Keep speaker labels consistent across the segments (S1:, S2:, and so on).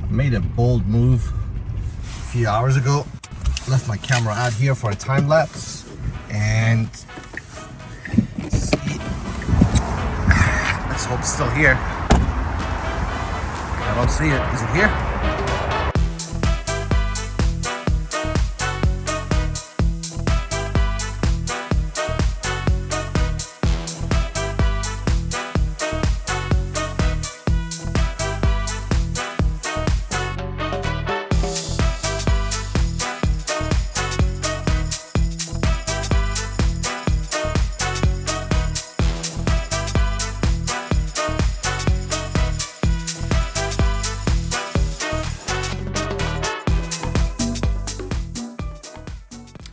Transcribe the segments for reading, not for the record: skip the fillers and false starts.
S1: Made a bold move a few hours ago. Left my camera out here for a time lapse, and let's hope it's still here. I don't see it. Is it here?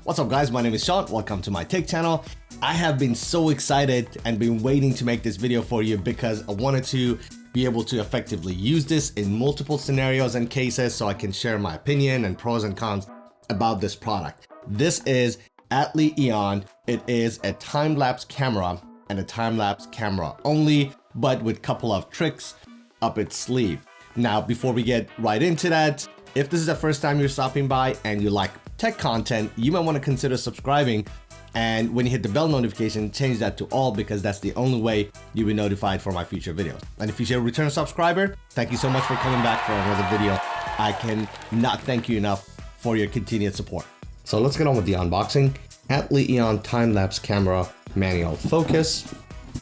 S1: What's up guys, my name is Sean, welcome to my tech channel. I have been so excited and been waiting to make this video for you because I wanted to be able to effectively use this in multiple scenarios and cases so I can share my opinion and pros and cons about this product. This is ATLI EON. It is a time-lapse camera and a time-lapse camera only, but with a couple of tricks up its sleeve. Now, before we get right into that, if this is the first time you're stopping by and you like tech content, you might want to consider subscribing, and when you hit the bell notification, change that to all because that's the only way you'll be notified for my future videos. And if you're a return subscriber, thank you so much for coming back for another video. I can not thank you enough for your continued support. So let's get on with the unboxing. ATLI EON Timelapse Camera Manual Focus,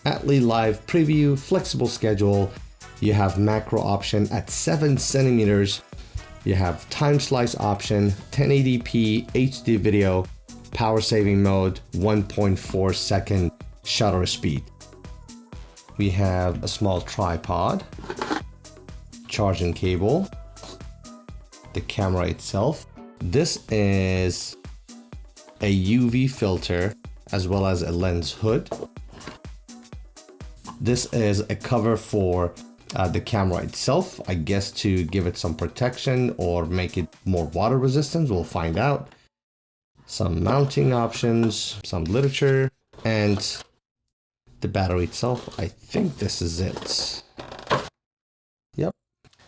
S1: ATLI Live Preview, Flexible Schedule. You have macro option at 7 centimeters. You have time slice option, 1080p HD video, power saving mode, 1.4 second shutter speed. We have a small tripod, charging cable, the camera itself. This is a UV filter as well as a lens hood. This is a cover for the camera itself, I guess to give it some protection or make it more water resistant. We'll find out. Some mounting options, some literature, and the battery itself. I think this is it. Yep.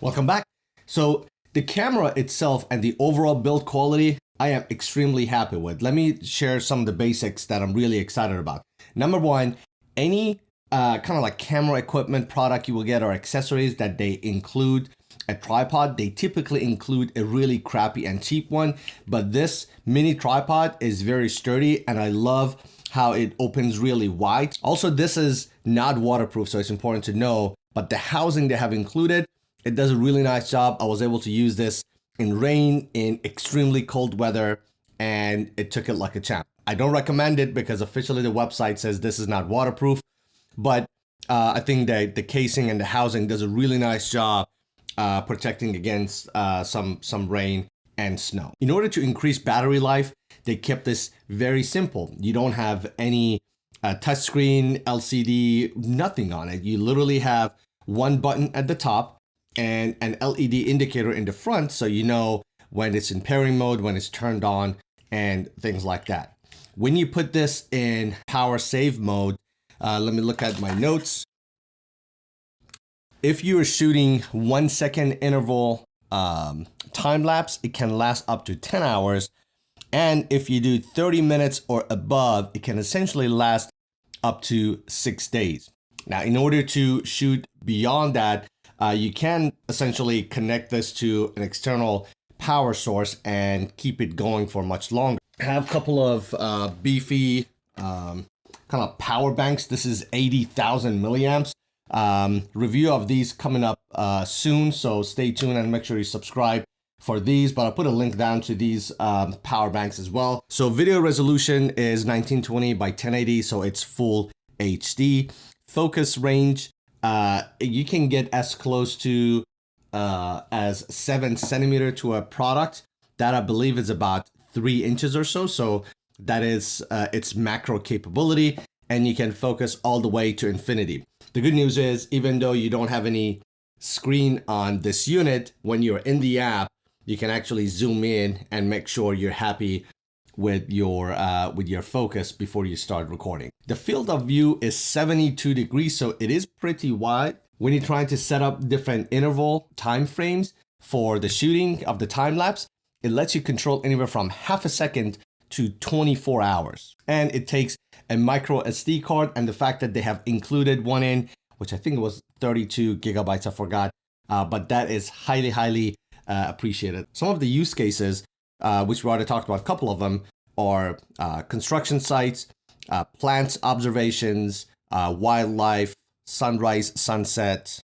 S1: Welcome back. So the camera itself and the overall build quality, I am extremely happy with. Let me share some of the basics that I'm really excited about. Number one, any kind of like camera equipment product you will get or accessories that they include a tripod, they typically include a really crappy and cheap one, but this mini tripod is very sturdy and I love how it opens really wide. Also, this is not waterproof, so it's important to know, but the housing they have included, it does a really nice job. I was able to use this in rain, in extremely cold weather, and it took it like a champ. I don't recommend it because officially the website says this is not waterproof. But I think that the casing and the housing does a really nice job protecting against some rain and snow. In order to increase battery life, they kept this very simple. You don't have any touchscreen, LCD, nothing on it. You literally have one button at the top and an LED indicator in the front so you know when it's in pairing mode, when it's turned on, and things like that. When you put this in power save mode, let me look at my notes. If you are shooting 1 second interval time lapse, it can last up to 10 hours. And if you do 30 minutes or above, it can essentially last up to 6 days. Now, in order to shoot beyond that, you can essentially connect this to an external power source and keep it going for much longer. I have a couple of beefy kind of power banks. This is 80,000 milliamps. Review of these coming up soon, so stay tuned and make sure you subscribe for these, but I'll put a link down to these power banks as well. So video resolution is 1920 by 1080, so it's full HD. Focus range, you can get as close to as 7 centimeter to a product. That I believe is about 3 inches or so. So that is its macro capability, and you can focus all the way to infinity. The good news is, even though you don't have any screen on this unit, when you're in the app, you can actually zoom in and make sure you're happy with your focus before you start recording. The field of view is 72 degrees, so it is pretty wide. When you're trying to set up different interval time frames, for the shooting of the time lapse, it lets you control anywhere from half a second to 24 hours. And it takes a micro SD card, and the fact that they have included one in, which I think it was 32 gigabytes, I forgot, but that is highly, highly appreciated. Some of the use cases, which we already talked about, a couple of them, are construction sites, plants observations, wildlife, sunrise, sunset,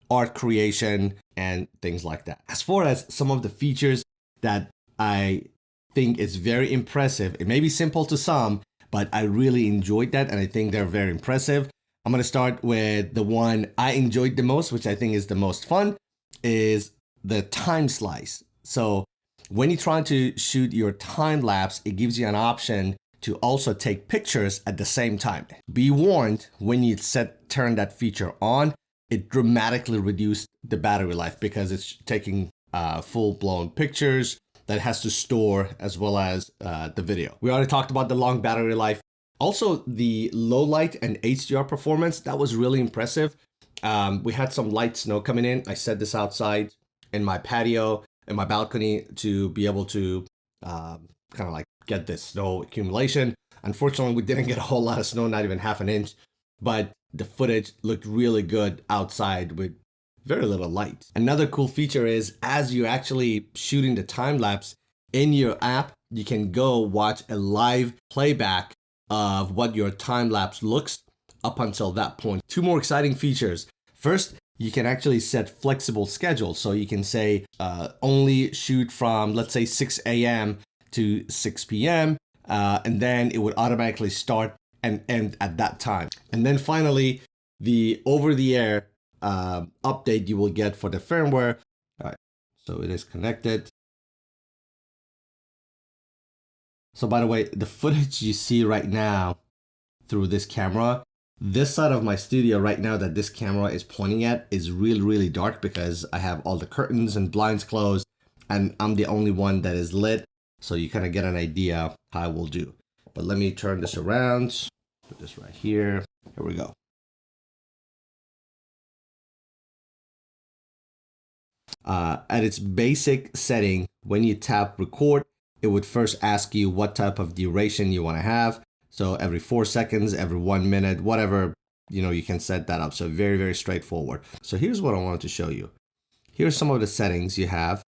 S1: art creation, and things like that. As far as some of the features that I think is very impressive, it may be simple to some, but I really enjoyed that, and I think they're very impressive. I'm going to start with the one I enjoyed the most, which I think is the most fun, is the time slice. So when you're trying to shoot your time lapse, it gives you an option to also take pictures at the same time. Be warned, when you turn that feature on, it dramatically reduced the battery life because it's taking full-blown pictures that has to store as well as the video. We already talked about the long battery life. Also, the low light and HDR performance, that was really impressive. We had some light snow coming in. I set this outside in my patio, in my balcony, to be able to kind of like get this snow accumulation. Unfortunately, we didn't get a whole lot of snow, not even half an inch, but the footage looked really good outside with very little light. Another cool feature is, as you're actually shooting the time lapse in your app, you can go watch a live playback of what your time lapse looks up until that point. Two more exciting features. First, you can actually set flexible schedules. So you can say only shoot from, let's say, 6 a.m. to 6 p.m. And then it would automatically start and end at that time. And then finally, the over-the-air update you will get for the firmware. All right, so it is connected. So by the way, the footage you see right now through this camera, this side of my studio right now that this camera is pointing at is really, really dark because I have all the curtains and blinds closed and I'm the only one that is lit. So you kind of get an idea how I will do. But let me turn this around. Put this right here. Here we go. At its basic setting, when you tap record, it would first ask you what type of duration you want to have. So every 4 seconds, every 1 minute, whatever, you can set that up. So very, very straightforward. So here's what I wanted to show you. Here's some of the settings you have.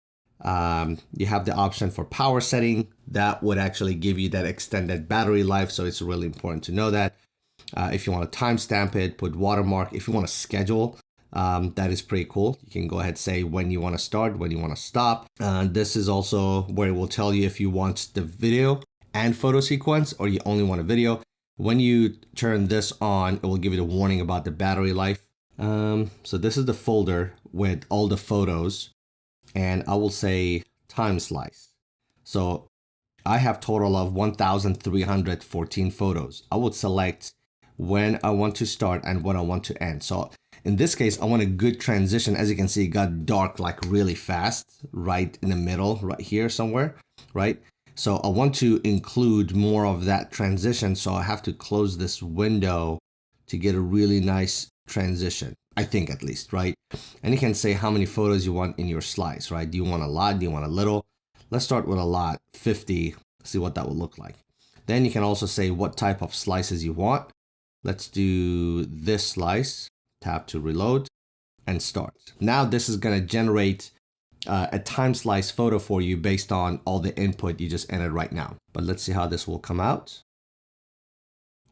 S1: You have the option for power setting. That would actually give you that extended battery life. So it's really important to know that. If you want to timestamp it, put watermark. If you want to schedule, that is pretty cool. You can go ahead and say when you want to start, when you want to stop. This is also where it will tell you if you want the video and photo sequence or you only want a video. When you turn this on, it will give you the warning about the battery life. So this is the folder with all the photos, and I will say time slice. So I have total of 1,314 photos. I would select when I want to start and when I want to end. So in this case, I want a good transition. As you can see, it got dark like really fast, right in the middle, right here somewhere, right? So I want to include more of that transition. So I have to close this window to get a really nice transition, I think at least, right? And you can say how many photos you want in your slice, right? Do you want a lot? Do you want a little? Let's start with a lot, 50, see what that will look like. Then you can also say what type of slices you want. Let's do this slice, tap to reload and start. Now this is gonna generate a time slice photo for you based on all the input you just entered right now. But let's see how this will come out.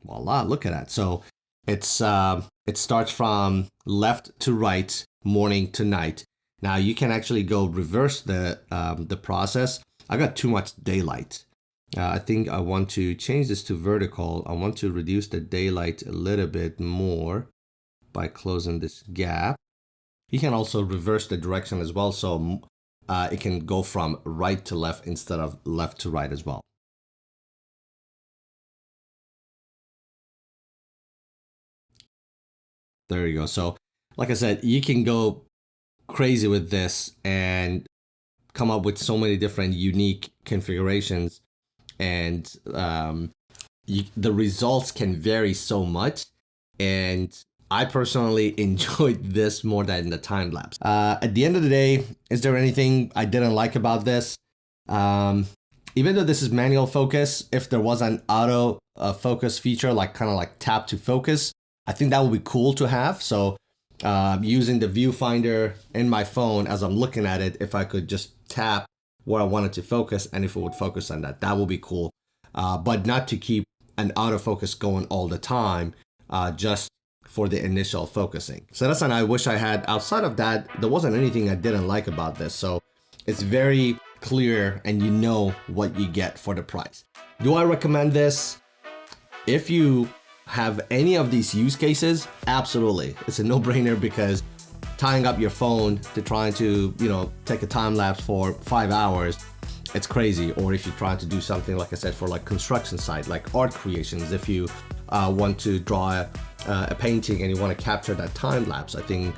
S1: Voila, look at that. So it's it starts from left to right, morning to night. Now you can actually go reverse the process. I got too much daylight. I think I want to change this to vertical. I want to reduce the daylight a little bit more by closing this gap. You can also reverse the direction as well, so it can go from right to left instead of left to right as well. There you go. So like I said, you can go crazy with this and come up with so many different unique configurations, and the results can vary so much. And I personally enjoyed this more than the time lapse. At the end of the day, is there anything I didn't like about this? Even though this is manual focus, if there was an auto focus feature, like kind of like tap to focus, I think that would be cool to have. So using the viewfinder in my phone as I'm looking at it, if I could just tap where I wanted to focus and if it would focus on that, that would be cool. But not to keep an autofocus going all the time, just for the initial focusing. So that's something I wish I had. Outside of that, there wasn't anything I didn't like about this. So it's very clear and you know what you get for the price. Do I recommend this? If you have any of these use cases, absolutely. It's a no-brainer because tying up your phone to trying to, take a time lapse for 5 hours, it's crazy. Or if you're trying to do something, like I said, for like construction site, like art creations, if you want to draw a painting and you want to capture that time lapse, I think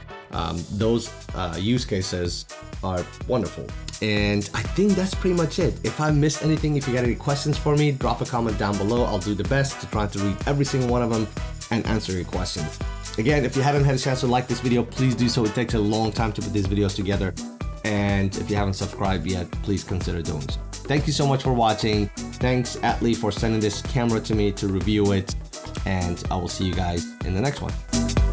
S1: those use cases are wonderful. And I think that's pretty much it. If I missed anything, if you got any questions for me, drop a comment down below. I'll do the best to try to read every single one of them and answer your questions. Again, if you haven't had a chance to like this video, please do so. It takes a long time to put these videos together. And if you haven't subscribed yet, please consider doing so. Thank you so much for watching. Thanks, ATLI, for sending this camera to me to review it. And I will see you guys in the next one.